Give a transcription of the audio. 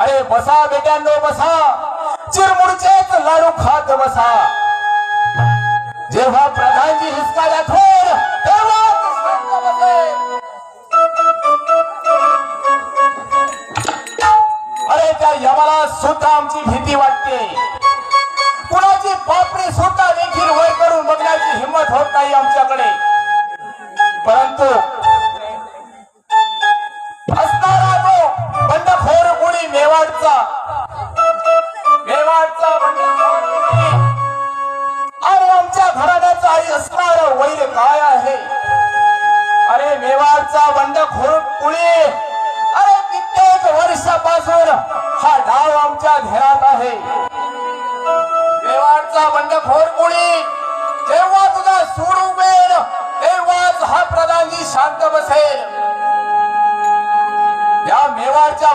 अरे बसा बेट्यांनो बसा, चिरमुडचेच लाडू खात बसा. जेव्हा प्रधानजी हिसकायला थोर तेव्हा शांत बसेल. अरे त्या यमाला सुद्धा आमची भीती वाटते. कुणाची पापणी सुद्धा देखील वर करून बघण्याची हिंमत होत नाही आमच्याकडे. परंतु असणारा तो बंडखोर कोणी मेवाडचा बंडखोर कोणी आणि आमच्या घराण्याचा आई असणार वैर काय आहे. अरे मेवाडचा बंडखोर कुळी, अरे कित्येक वर्षापासून हा डाव आमच्या ध्येयात आहे. मेवाडचा बंडखोर कुळी जेव्हा तुझा सूड उगवेल तेव्हाच हा प्रधानजी शांत बसेल. या मेवाडच्या